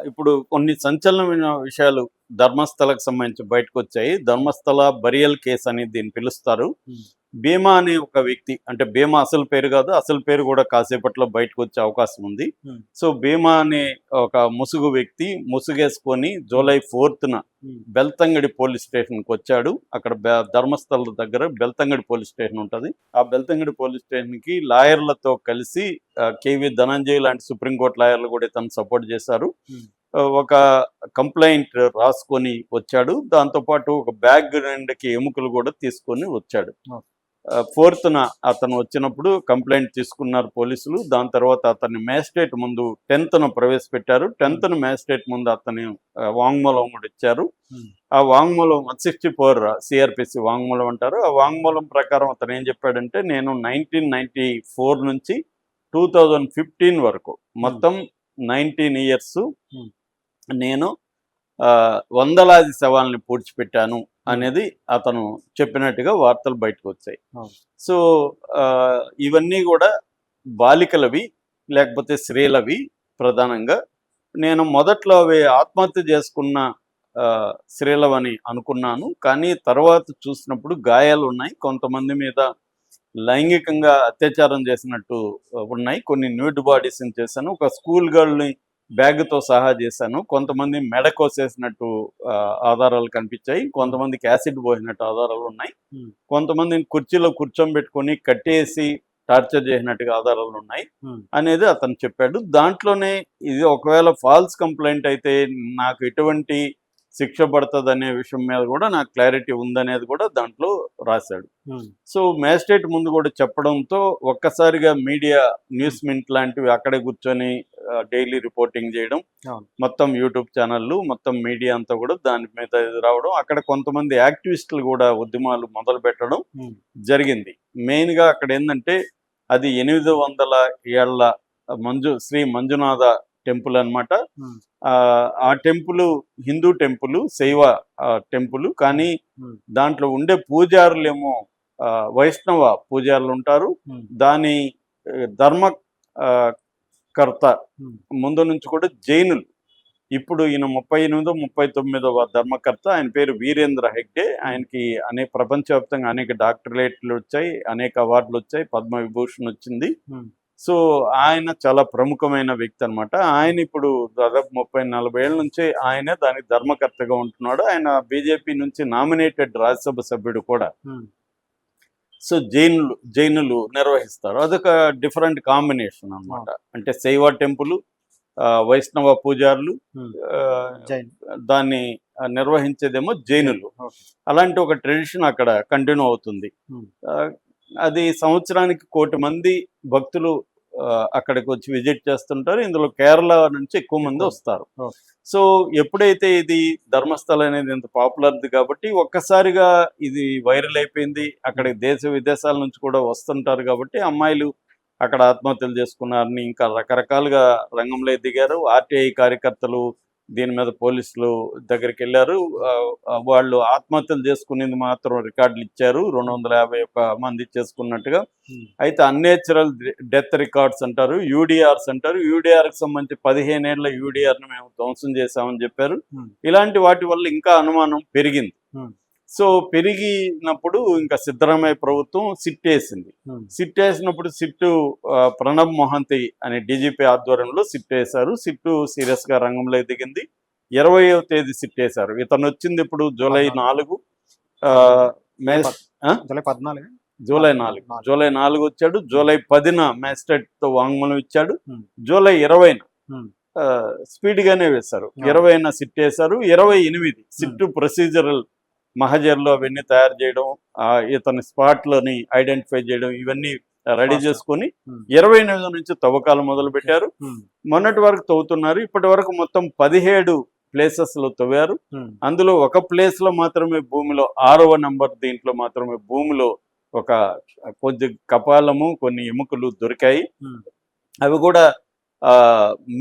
ఇప్పుడు కొన్ని సంచలనమైన విషయాలు ధర్మస్థలకు సంబంధించి బయటకొచ్చాయి. ధర్మస్థల బరియల్ కేస్ అని దీన్ని పిలుస్తారు. హ్మ్. భీమా అనే ఒక వ్యక్తి, అంటే భీమా అసలు పేరు కాదు. అసలు పేరు కూడా కాసేపట్లో బయటకొచ్చే అవకాశం ఉంది. హ్మ్. సో, భీమా అనే ఒక ముసుగు వ్యక్తి ముసుగేసుకొని జూలై 4న హ్మ్. బెల్తంగడి పోలీస్ స్టేషన్‌కొచ్చాడు. అక్కడ ధర్మస్థల దగ్గర బెల్తంగడి పోలీస్ స్టేషన్ ఉంటది. ఆ బెల్తంగడి పోలీస్ స్టేషన్‌కి లాయర్‌లతో కలిసి కేవీ ధనంజయ్ లాంటి సుప్రీంకోర్టు లాయర్లు కూడా ఇతన్ని సపోర్ట్ చేశారు. హ్మ్. ఒక కంప్లెయింట్ రాసుకొని వచ్చాడు. దాంతో పాటు ఒక బ్యాగ్ నిండుకి ఎముకలు కూడా తీసుకొని వచ్చాడు. ఓకే. 4న అతను వచ్చినప్పుడు కంప్లెయింట్ తీసుకున్నారు పోలీసులు. దాని తర్వాత అతన్ని మేజిస్ట్రేట్ ముందు 10న ప్రవేశపెట్టారు. 10న మేజిస్ట్రేట్ ముందు అతని వాంగ్మూలం కూడా ఇచ్చారు. హ్మ్. ఆ వాంగ్మూలం 164 సిఆర్పిసి వాంగ్మూలం అంటారు. ఆ వాంగ్మూలం ప్రకారం అతను ఏం చెప్పాడంటే, నేను 1994 నుంచి 2015 వరకు మొత్తం 19 ఇయర్స్ హ్మ్. నేను వందలాది శవాల్ని పూడ్చిపెట్టాను హ్మ్. అనేది అతను చెప్పినట్టుగా వార్తలు బయటకొచ్చాయి. అవును. సో, ఇవన్నీ కూడా బాలికలవి, లేకపోతే స్త్రీలవి ప్రధానంగా. నేను మొదట్లో అవి ఆత్మహత్య చేసుకున్న స్త్రీలవని అనుకున్నాను. కానీ తర్వాత చూసినప్పుడు గాయాలున్నాయి. కొంతమంది మీద లైంగికంగా అత్యాచారం చేసినట్టు ఉన్నాయి. కొన్ని న్యూడ్ బాడీస్‌ని చేశాను. ఒక స్కూల్ గర్ల్‌ని బ్యాగ్‌తో సహా చేశాను. కొంతమంది మెడ కోసేసినట్టు ఆధారాలు కనిపించాయి. కొంతమందికి యాసిడ్ పోసినట్టు ఆధారాలున్నాయి. హ్మ్. కొంతమందిని కుర్చీలో కూర్చోబెట్టుకొని కట్టేసి టార్చర్ చేసినట్టుగా ఆధారాలున్నాయి హ్మ్. అనేది అతను చెప్పాడు. దాంట్లోనే ఇది ఒకవేళ ఫాల్స్ కంప్లెయింట్ అయితే నాకు ఎటువంటి శిక్ష పడతదనే విషయం మీద కూడా నాకు క్లారిటీ ఉందనేది కూడా దాంట్లో రాశాడు. హ్మ్. సో, మేజిస్ట్రేట్ ముందు కూడా చెప్పడంతో ఒక్కసారిగా మీడియా హ్మ్. న్యూస్ మింట్ లాంటివి అక్కడే కూర్చొని డైలీ రిపోర్టింగ్ చేయడం. అవును. మొత్తం యూట్యూబ్ ఛానళ్ళు, మొత్తం మీడియా అంతా కూడా దాని మీద ఇది రావడం. అక్కడ కొంతమంది యాక్టివిస్టులు కూడా ఉద్యమాలు మొదలుపెట్టడం హ్మ్. జరిగింది. మెయిన్‌గా అక్కడేందంటే అది 800 ఏళ్ల శ్రీ మంజునాథ టెంపుల్ అనమాట. హ్మ్. ఆ టెంపులు హిందూ టెంపులు, శైవ టెంపులు. కానీ హ్మ్. దాంట్లో ఉండే పూజారులేమో వైష్ణవ పూజారులుంటారు. హ్మ్. దాని ధర్మ ఆహ్, కర్త హ్మ్. ముందు నుంచి కూడా జైనులు. ఇప్పుడు ఈయన 38, 39వ ధర్మకర్త. ఆయన పేరు వీరేంద్ర హెగ్డే. హ్మ్. ఆయనకి ప్రపంచవ్యాప్తంగా అనేక డాక్టరేట్‌లొచ్చాయి, అనేక అవార్డులొచ్చాయి, పద్మవిభూషణ్ వచ్చింది. హ్మ్. సో, ఆయన చాలా ప్రముఖమైన వ్యక్తి అనమాట. ఆయన ఇప్పుడు దాదాపు 30, 40 ఏళ్ల నుంచి ఆయనే దానికి ధర్మకర్తగా ఉంటున్నాడు. ఆయన బీజేపీ నుంచి నామినేటెడ్ రాజ్యసభ సభ్యుడు కూడా. హ్మ్. సో, జైనులు నిర్వహిస్తారు. అదొక డిఫరెంట్ కాంబినేషన్ అనమాట. అవును. అంటే శైవ టెంపులు, వైష్ణవ పూజారులు, హ్మ్. ఆహ్, జైన్. దాన్ని నిర్వహించేదేమో జైన్. జైనులు. ఓకే. అలాంటి ఒక ట్రెడిషన్ అక్కడ కంటిన్యూ అవుతుంది. హ్మ్. ఆహ్, అది సంవత్సరానికి 1,00,00,000 మంది భక్తులు అక్కడికి వచ్చి విజిట్ చేస్తుంటారు. ఇందులో కేరళ నుంచి ఎక్కువ మంది ఎక్కువ. వస్తారు. ఓకే. సో, ఎప్పుడైతే ఇది ధర్మస్థల అనేది ఇంత పాపులర్‌ది కాబట్టి ఒక్కసారిగా ఇది వైరల్ అయిపోయింది. హ్మ్. అక్కడికి దేశ విదేశాల నుంచి కూడా వస్తుంటారు కాబట్టి అమ్మాయిలు అక్కడ ఆత్మహత్యలు చేసుకున్నారని ఇంకా రకరకాలుగా రంగంలో దిగారు. ఆర్‌టీఐ కార్యకర్తలు దీని మీద పోలీసులు దగ్గరికెళ్లారు. వాళ్ళు ఆత్మహత్యలు చేసుకునేది మాత్రం రికార్డులు ఇచ్చారు. హ్మ్. 251 మంది చేసుకున్నట్టుగా. హ్మ్. అయితే అన్‌నేచురల్ డెత్ రికార్డ్స్ అంటారు. యూడీఆర్స్ అంటారు. యూడీఆర్‌కి సంబంధించి 15 ఏళ్ల యూడీఆర్‌ని మేము ధ్వంసం చేశామని చెప్పారు. హ్మ్. ఇలాంటి వాటి వల్ల ఇంకా అనుమానం పెరిగింది. హ్మ్. సో, పెరిగినప్పుడు ఇంకా సిద్ధరామయ్య ప్రభుత్వం సిట్టేసింది. హ్మ్. సిట్టేసినప్పుడు ప్రణబ్ మొహంతి అనే డీజీపీ ఆధ్వర్యంలో సిట్టేశారు. సిట్టు సీరియస్‌గా రంగంలోకి దిగింది. 20వ తేదీ సిట్టేశారు. ఇతనొచ్చింది ఇప్పుడు జూలై 14. 4. జూలై జూలై మేస్ పద్ ఆ? July 14 July 4. 4. జూలై 4 వచ్చాడు. జూలై 10న మేజిస్ట్రేట్‌తో వాంగ్మూలం ఇచ్చాడు. హ్మ్. జూలై 20న హ్మ్. స్పీడ్‌గానే వేశారు. అవును. 20న సిట్టేశారు. 28 హ్మ్. సిట్టు ప్రొసీజరల్ మహజర్‌లో అవన్నీ తయారు చేయడం, ఇతని స్పాట్‌లని ఐడెంటిఫై చేయడం, ఇవన్నీ రెడీ ఫాస్ట్. చేసుకొని హ్మ్. 28 నుంచి తవ్వకాలు ఓకే. మొదలుపెట్టారు. హ్మ్. మొన్నటి వరకు తవ్వుతున్నారు. ఇప్పటి వరకు మొత్తం 17 ప్లేసెస్‌లో తవ్వారు. హ్మ్. అందులో ఒక ప్లేస్‌లో మాత్రమే భూమిలో 6వ నంబర్ దీంట్లో మాత్రమే భూమిలో ఒక కొద్ది కపాలము, కొన్ని ఎముకలు దొరికాయి. హ్మ్. అవి కూడా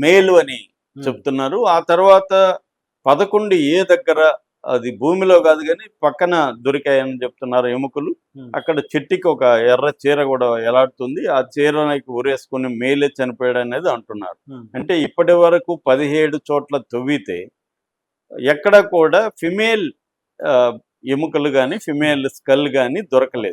మేలు అని హ్మ్. చెప్తున్నారు. ఆ తర్వాత 11 దగ్గర అది భూమిలో కాదు కానీ పక్కన దొరికాయని చెప్తున్నారు ఎముకలు. అక్కడ చెట్టుకి ఒక ఎర్ర చీర కూడా ఎలాడుతుంది. ఆ చీరకి ఊరేసుకుని మేలే చనిపోయాడు అనేది అంటున్నారు. అంటే ఇప్పటి వరకు 17 చోట్ల తవ్వితే ఎక్కడ కూడా ఫిమేల్ ఎముకలు కానీ ఫిమేల్ స్కల్ కానీ దొరకలేదు.